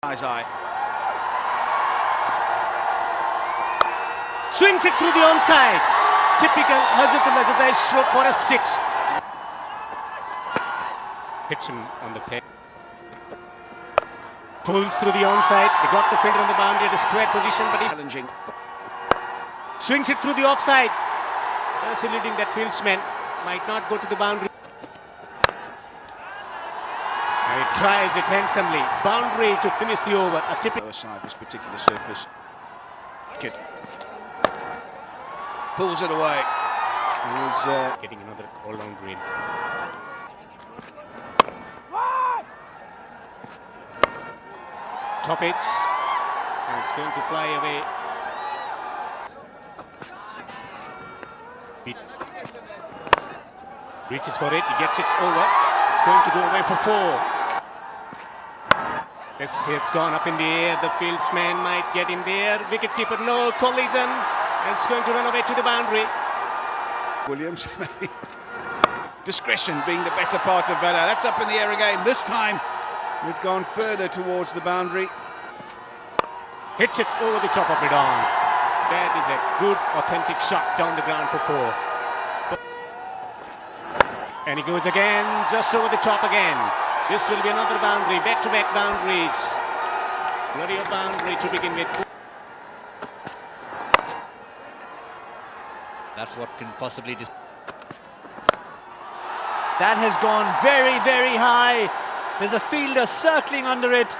Eye. Swings it through the onside. Typical Hazrat stroke for a 6. Hits him on the peg. Pulls through the onside. They got the fielder on the boundary at a square position, but he's Challenging. Swings it through the offside. Facilitating that fieldsman. Might not go to the boundary. And he tries it handsomely. Boundary to finish the over. A typical Side this particular surface. Kid pulls it away. He's getting another all-round green. Top hits. And it's going to fly away. Reaches for it. He gets it over. It's going to go away for 4. It's gone up in the air. The fieldsman might get in there. Wicketkeeper, no collision. And it's going to run away to the boundary. Williams, maybe. Discretion being the better part of valor. That's up in the air again. This time it's gone further towards the boundary. Hits it over the top of it on. That is a good, authentic shot down the ground for 4. And he goes again, just over the top again. This will be another boundary, back-to-back boundaries. Bloody a boundary to begin with. That's what can possibly... That has gone very, very high. There's a fielder circling under it.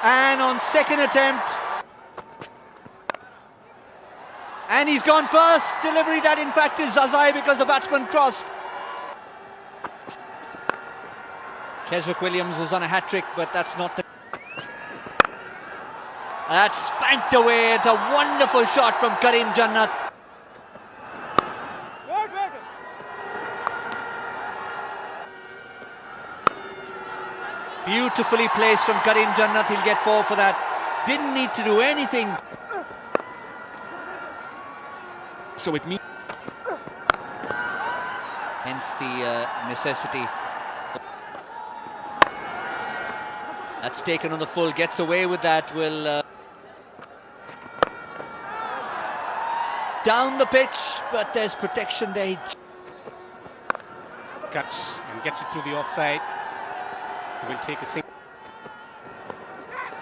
And on second attempt... And he's gone first. Delivery that in fact is Zazai because the batsman crossed. Keswick Williams was on a hat-trick, but that's not the... That's spanked away. It's a wonderful shot from Karim Jannat. Beautifully placed from Karim Jannat. He'll get 4 for that. Didn't need to do anything. So it means... Hence the necessity. That's taken on the full, gets away with that, will down the pitch, but there's protection there. Cuts and gets it through the offside. He will take a single.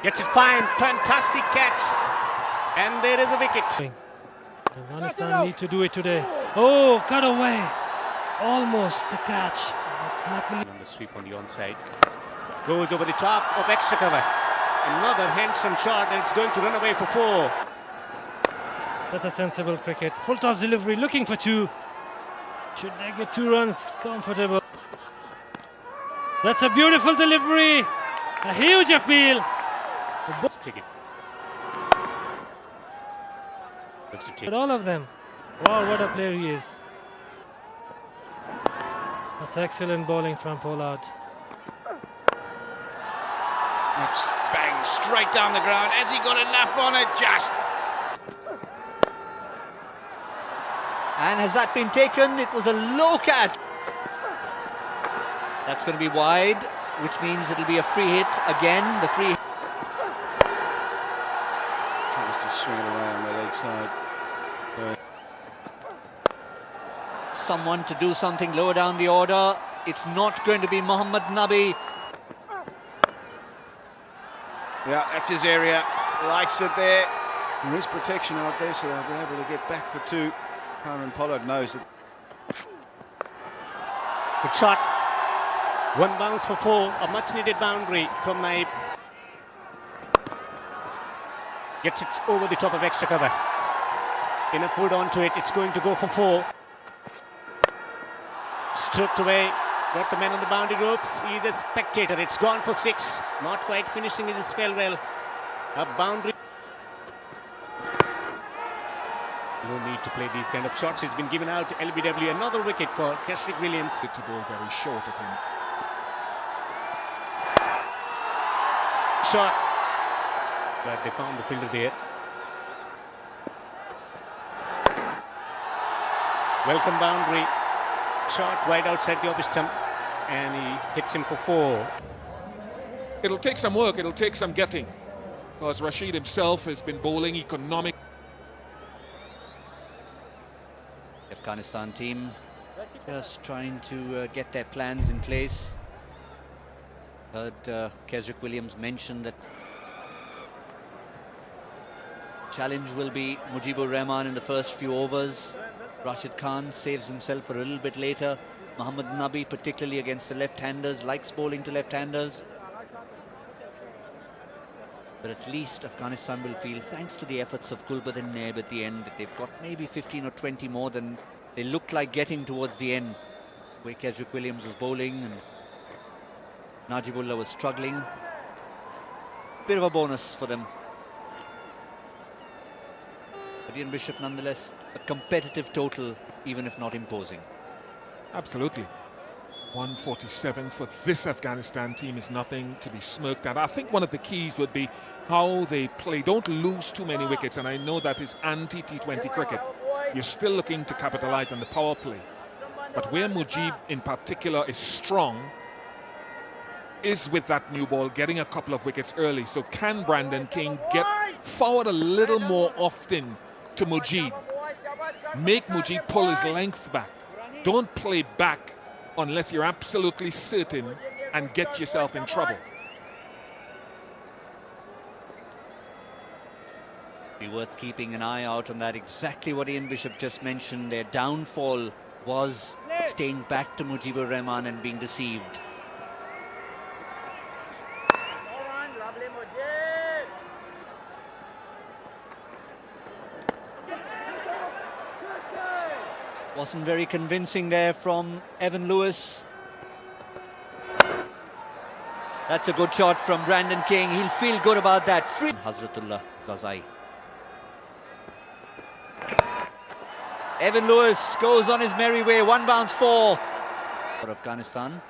Gets it fine, fantastic catch. And there is a wicket. Afghanistan need to do it today. Oh, cut away. Almost the catch. On the sweep on the onside. Goes over the top of extra cover. Another handsome shot, and it's going to run away for 4. That's a sensible cricket. Full toss delivery, looking for 2. Should they get 2 runs? Comfortable. That's a beautiful delivery. A huge appeal. Cricket. But all of them. Wow, what a player he is. That's excellent bowling from Pollard. That's bang straight down the ground. Has he got enough on it? Just. And has that been taken? It was a low catch. That's going to be wide, which means it'll be a free hit again. The free hit. Tries to swing it away on the leg side. Someone to do something lower down the order. It's not going to be Mohammad Nabi. Yeah, that's his area. Likes it there. There is protection out there, so they'll be able to get back for 2. Karen Pollard knows that. Good shot. 1 bounce for 4. A much needed boundary from Naib. Gets it over the top of extra cover. Enough wood onto it. It's going to go for 4. Stroked away. Got the man on the boundary ropes. He's a spectator. It's gone for 6. Not quite finishing his spell well. A boundary. No need to play these kind of shots. He's been given out. LBW. Another wicket for Keswick Williams. To ball very short at him. Shot. But they found the fielder there. Welcome boundary. Shot wide outside the off stump. And he hits him for 4. It'll take some work, it'll take some getting, because Rashid himself has been bowling economic. Afghanistan team just trying to get their plans in place. Heard Kesrick Williams mention that challenge will be Mujibur Rahman in the first few overs. Rashid Khan saves himself a little bit later. Mohammad Nabi, particularly against the left-handers, likes bowling to left-handers. But at least Afghanistan will feel, thanks to the efforts of Gulbad and Naib at the end, that they've got maybe 15 or 20 more than they looked like getting towards the end, where Kesrick Williams was bowling and Najibullah was struggling. Bit of a bonus for them. But Ian Bishop, nonetheless, a competitive total, even if not imposing. Absolutely. 147 for this Afghanistan team is nothing to be smirked at. I think one of the keys would be how they play. Don't lose too many wickets, and I know that is anti-T20 cricket. You're still looking to capitalize on the power play. But where Mujib in particular is strong is with that new ball, getting a couple of wickets early. So can Brandon King get forward a little more often to Mujib? Make Mujib pull his length back. Don't play back unless you're absolutely certain, and get yourself in trouble. Be worth keeping an eye out on that. Exactly what Ian Bishop just mentioned. Their downfall was staying back to Mujibur Rahman and being deceived. Wasn't very convincing there from Evan Lewis. That's a good shot from Brandon King. He'll feel good about that. Free Hazratullah Zazai. Evan Lewis goes on his merry way. One bounce four for Afghanistan.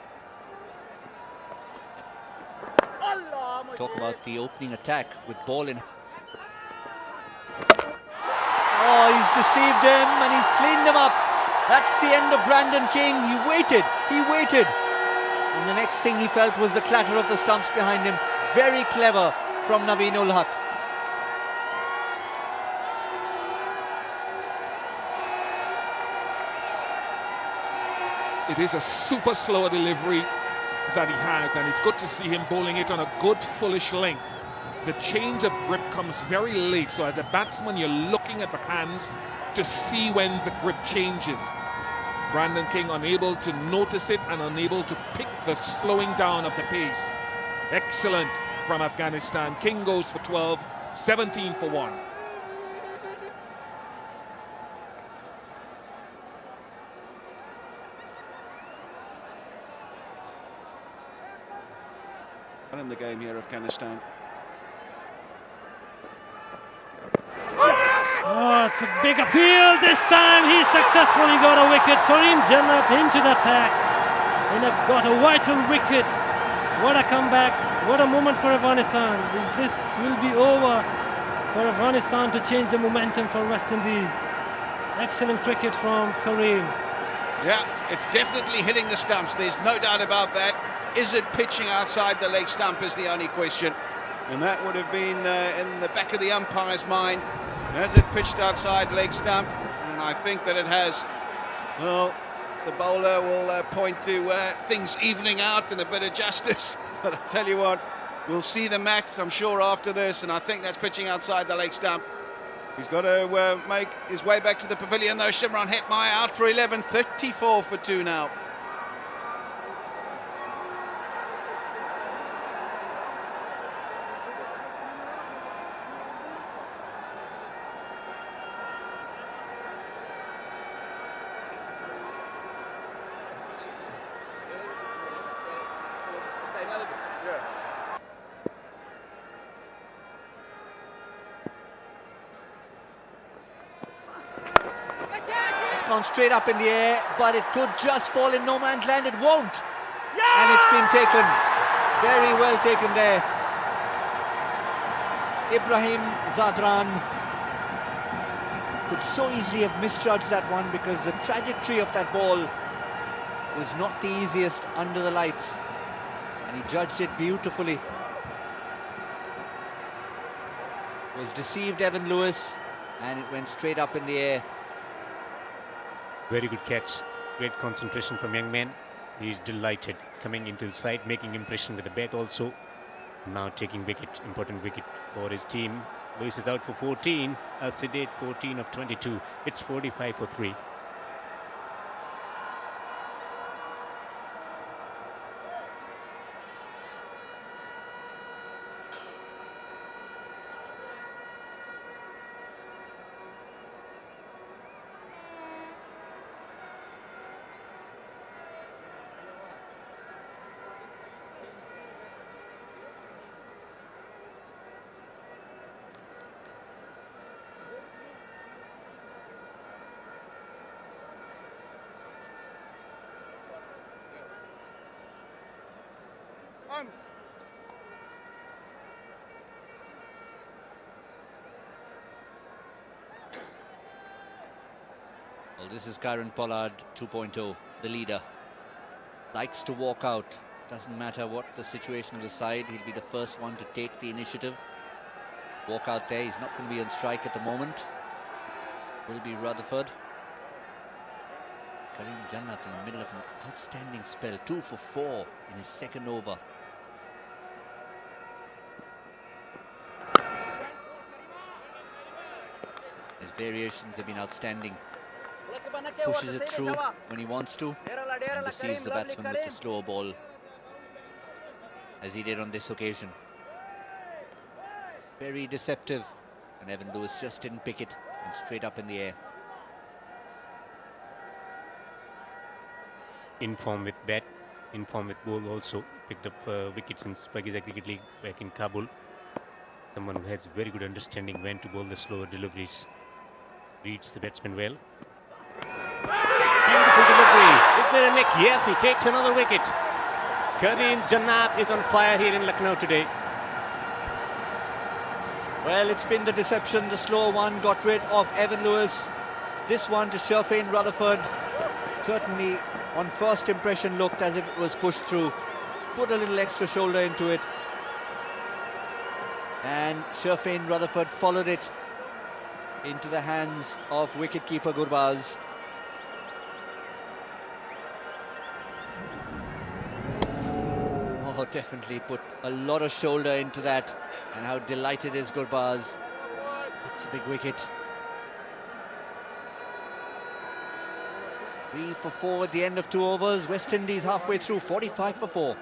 Talk about the opening attack with ball in. Oh, he's deceived him and he's cleaned him up. That's the end of Brandon King. He waited. And the next thing he felt was the clatter of the stumps behind him. Very clever from Naveen ul Haq. It is a super slow delivery that he has, and it's good to see him bowling it on a good fullish length. The change of grip comes very late, so as a batsman you're looking at the hands to see when the grip changes. Brandon King unable to notice it and unable to pick the slowing down of the pace. Excellent from Afghanistan. King goes for 12, 17 for 1. In the game here, Afghanistan. Oh, it's a big appeal this time. He successfully got a wicket. Kareem Jannat into the attack and got a vital wicket. What a comeback. What a moment for Afghanistan. This will be over for Afghanistan to change the momentum for West Indies. Excellent cricket from Kareem. Yeah, it's definitely hitting the stumps. There's no doubt about that. Is it pitching outside the leg stump is the only question. And that would have been in the back of the umpire's mind. Has it pitched outside leg stump? And I think that it has. Well, the bowler will point to things evening out and a bit of justice. But I tell you what, we'll see the maths, I'm sure, after this. And I think that's pitching outside the leg stump. He's got to make his way back to the pavilion, though. Shimron Hetmyer out for 11, 34 for 2 now. Gone straight up in the air, but it could just fall in no man's land. It won't. And it's been taken. Very well taken there. Ibrahim Zadran could so easily have misjudged that one because the trajectory of that ball was not the easiest under the lights. And he judged it beautifully. was deceived Evan Lewis, and it went straight up in the air. Very good catch. Great concentration from young man. He's delighted coming into the side, making impression with the bat also. Now taking wicket, important wicket for his team. Lewis is out for 14. A sedate 14 of 22. It's 45 for 3. Well, this is Kieron Pollard 2.0, the leader. Likes to walk out. Doesn't matter what the situation of the side, he'll be the first one to take the initiative. Walk out there, he's not going to be on strike at the moment. Will be Rutherford. Karim Jannat in the middle of an outstanding spell, 2 for 4 in his second over. His variations have been outstanding. Pushes it through when he wants to, and deceives the batsman with the slower ball, as he did on this occasion. Very deceptive, and Evan Lewis just didn't pick it, and straight up in the air. In form with bat, in form with ball also. Picked up wickets in Pakistan Cricket League back in Kabul. Someone who has very good understanding when to bowl the slower deliveries. Reads the batsman well. Beautiful delivery. Is there a nick? Yes, he takes another wicket. Karim Jannat is on fire here in Lucknow today. Well, it's been the deception. The slower one got rid of Evan Lewis. This one to Sherfane Rutherford. Certainly, on first impression, looked as if it was pushed through. Put a little extra shoulder into it. And Sherfane Rutherford followed it into the hands of wicketkeeper Gurbaz. Oh, definitely put a lot of shoulder into that, and how delighted is Gurbaz. That's a big wicket. 3 for 4 at the end of 2 overs. West Indies halfway through, 45 for 4.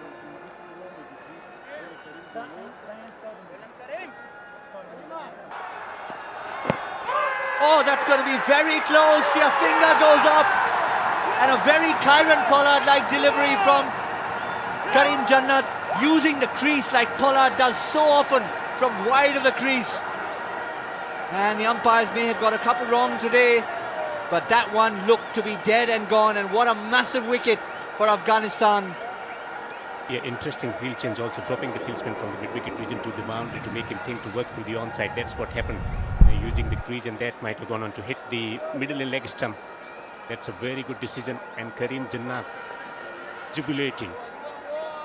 Oh, that's going to be very close. Your finger goes up. And a very Kieron Pollard-like delivery from Karim Jannat, using the crease like Pollard does so often from wide of the crease. And the umpires may have got a couple wrong today, but that one looked to be dead and gone. And what a massive wicket for Afghanistan. Yeah, interesting field change also, dropping the fieldsman from the mid-wicket region to the boundary to make him think to work through the onside. That's what happened. Using the crease, and that might have gone on to hit the middle and leg stump. That's a very good decision, and Karim Jannat jubilating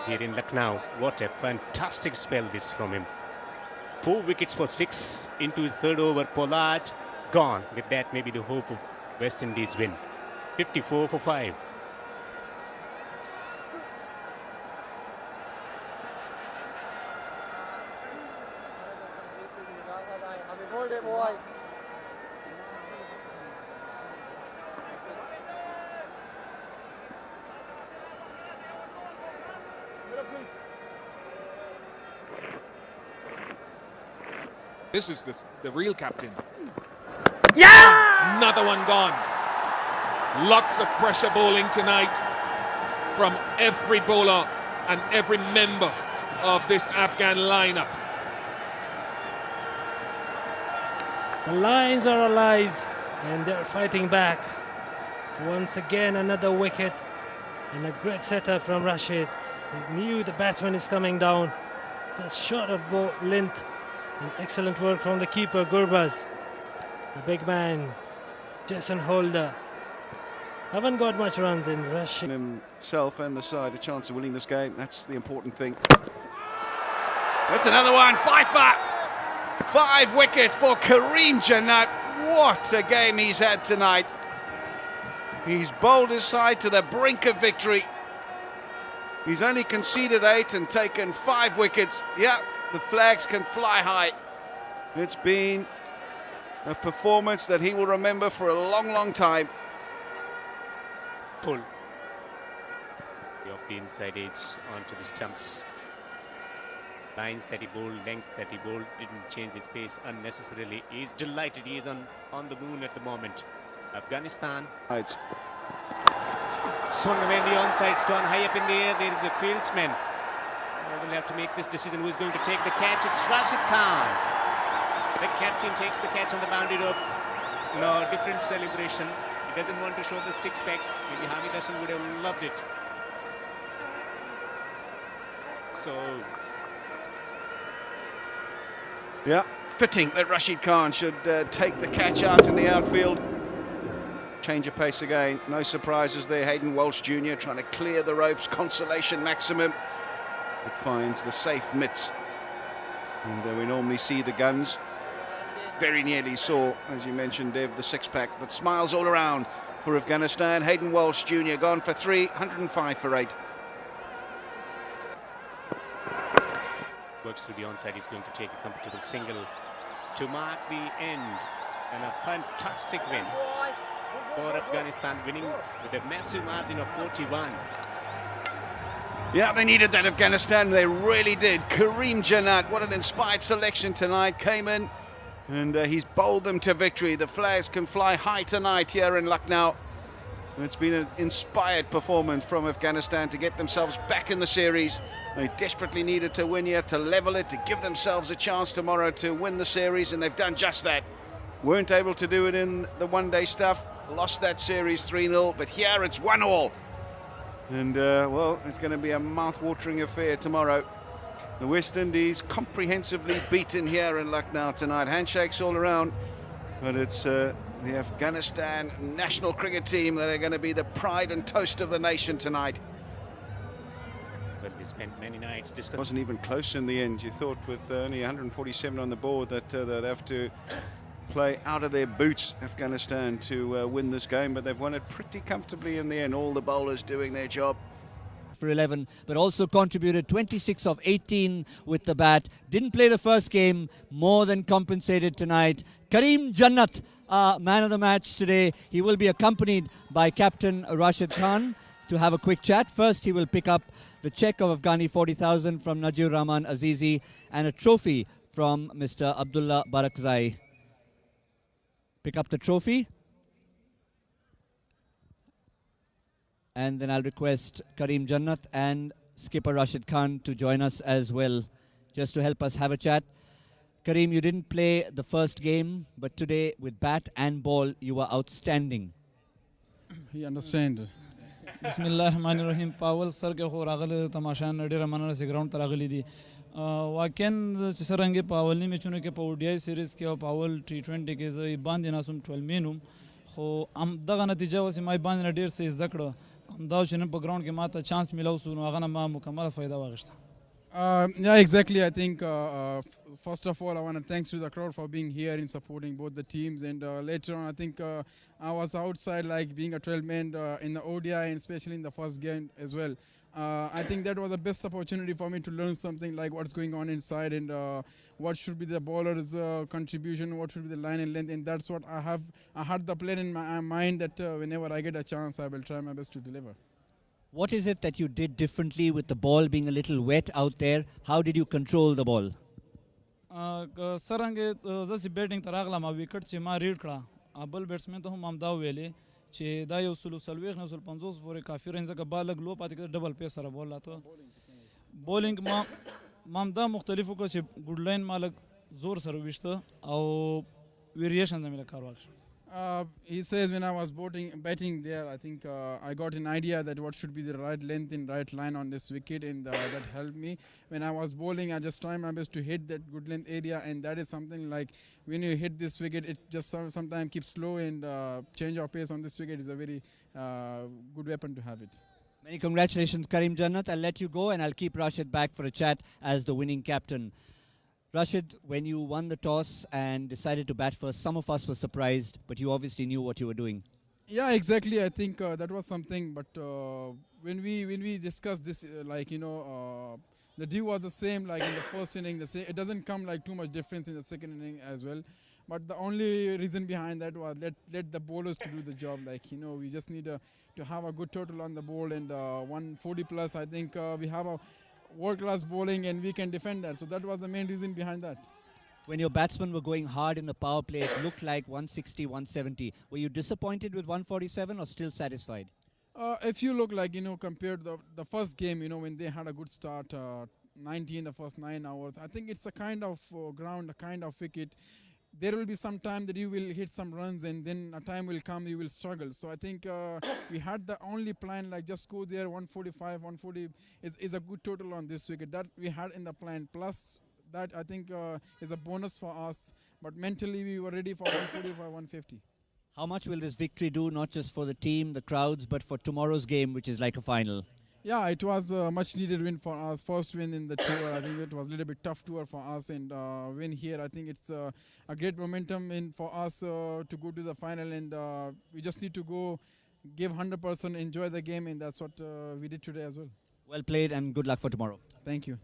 here in Lucknow. What a fantastic spell this from him. 4 wickets for 6 into his third over. Pollard gone. With that, maybe the hope of West Indies win. 54 for 5. This is the real captain. Yeah! Another one gone. Lots of pressure bowling tonight from every bowler and every member of this Afghan lineup. The Lions are alive and they're fighting back. Once again, another wicket and a great setup from Rashid. He knew the batsman is coming down. Just short of length. And excellent work from the keeper, Gurbaz. The big man, Jason Holder. Haven't got much runs in Rashid. Himself and the side a chance of winning this game. That's the important thing. That's another one. Fifer. 5 wickets for Kareem Jannat. What a game he's had tonight. He's bowled his side to the brink of victory. He's only conceded 8 and taken 5 wickets. Yeah, the flags can fly high. It's been a performance that he will remember for a long, long time. Pull off the inside edge onto the stumps. Lines that he bowled, lengths that he bowled, didn't change his pace unnecessarily. He's delighted. He is on the moon at the moment. Afghanistan. It's Swung away in the onside. It's gone high up in the air. There is a fieldsman. They will have to make this decision. Who is going to take the catch? It's Rashid Khan. The captain takes the catch on the boundary ropes. No, different celebration. He doesn't want to show the 6 packs. Maybe Hamid Hassan would have loved it. So, yeah, fitting that Rashid Khan should take the catch out in the outfield. Change of pace again, no surprises there. Hayden Walsh Jr. trying to clear the ropes, consolation maximum. It finds the safe mitts. And we normally see the guns. Very nearly saw, as you mentioned, Dev, the 6-pack, but smiles all around for Afghanistan. Hayden Walsh Jr. gone for 3, 105 for 8. Works through the onside. He's going to take a comfortable single to mark the end. And a fantastic win for Afghanistan, winning with a massive margin of 41. Yeah, they needed that, Afghanistan. They really did. Kareem Jannat, what an inspired selection tonight. Came in and he's bowled them to victory. The flags can fly high tonight here in Lucknow. It's been an inspired performance from Afghanistan to get themselves back in the series. They desperately needed to win here, to level it, to give themselves a chance tomorrow to win the series, and they've done just that. Weren't able to do it in the one-day stuff. Lost that series 3-0, but here it's 1-1. And, well, it's going to be a mouth-watering affair tomorrow. The West Indies comprehensively beaten here in Lucknow tonight. Handshakes all around, but it's the Afghanistan national cricket team that are going to be the pride and toast of the nation tonight. Well, we spent many nights discussing. Wasn't even close in the end. You thought with only 147 on the board that they'd have to play out of their boots, Afghanistan, to win this game, but they've won it pretty comfortably in the end. All the bowlers doing their job. For 11, but also contributed 26 of 18 with the bat. Didn't play the first game, more than compensated tonight. Kareem Jannat, man of the match today. He will be accompanied by Captain Rashid Khan to have a quick chat. First, he will pick up the cheque of Afghani 40,000 from Najir Rahman Azizi and a trophy from Mr. Abdullah Barakzai. Pick up the trophy. And then I'll request Kareem Jannat and skipper Rashid Khan to join us as well, just to help us have a chat. Kareem, you didn't play the first game, but today with bat and ball, you were outstanding. You understand. Bismillahirrahmanirrahim. Pawal sir ke ho ragal tamashan nadira manana se ground taragli di. Waken chisarange Pawal ni mechunu ke ODI series ke Pawal T20 ke zai bandina sum 12 menum. Ho am daga natija wasi mai bandina der se zakda. Am daw chinen pa ground ke mata chance milaw su no agana ma mukammal fayda wagishta. Yeah, exactly. I think first of all, I want to thanks to the crowd for being here in supporting both the teams. And later on, I think I was outside, like being a 12-man in the ODI and especially in the first game as well. I think that was the best opportunity for me to learn something like what's going on inside and what should be the bowler's contribution, what should be the line and length. And that's what I had the plan in my mind that whenever I get a chance, I will try my best to deliver. What is it that you did differently with the ball being a little wet out there? How did you control the ball? Sarange zasi batting taragla ma wicket che ma read kra. Abal batsman to hum amda wele che da yo sulu salwekh na sul 50 bore kafi range ka ball low pati ke double pace sara ball lato. Bowling ma mamda mukhtalifu ko che good line malak zor sar wishta au variation da mila karwak. He says when I was batting there, I think I got an idea that what should be the right length and right line on this wicket, and that helped me. When I was bowling, I just tried my best to hit that good length area, and that is something like when you hit this wicket, it just sometimes keeps slow, and change of pace on this wicket is a very good weapon to have it. Many congratulations, Kareem Jannat. I'll let you go and I'll keep Rashid back for a chat as the winning captain. Rashid, when you won the toss and decided to bat first, some of us were surprised, but you obviously knew what you were doing. Yeah, exactly. I think that was something. But when we discussed this, the deal was the same. Like in the first inning, the same. It doesn't come like too much difference in the second inning as well. But the only reason behind that was let the bowlers to do the job. Like we just need to have a good total on the ball and 140 plus. I think we have a world-class bowling and we can defend that. So that was the main reason behind that. When your batsmen were going hard in the power play, it looked like 160, 170. Were you disappointed with 147 or still satisfied? If you look like, compared to the first game, when they had a good start, 90 in the first 9 hours, I think it's a kind of ground, a kind of wicket. There will be some time that you will hit some runs and then a time will come you will struggle. So I think we had the only plan like just go there 145, 140 is a good total on this wicket. That we had in the plan. Plus that I think is a bonus for us. But mentally we were ready for 145, 150. How much will this victory do not just for the team, the crowds, but for tomorrow's game, which is like a final? Yeah, it was a much needed win for us. First win in the tour. I think it was a little bit tough tour for us, and win here. I think it's a great momentum for us to go to the final, and we just need to go, give 100%, enjoy the game, and that's what we did today as well. Well played, and good luck for tomorrow. Thank you.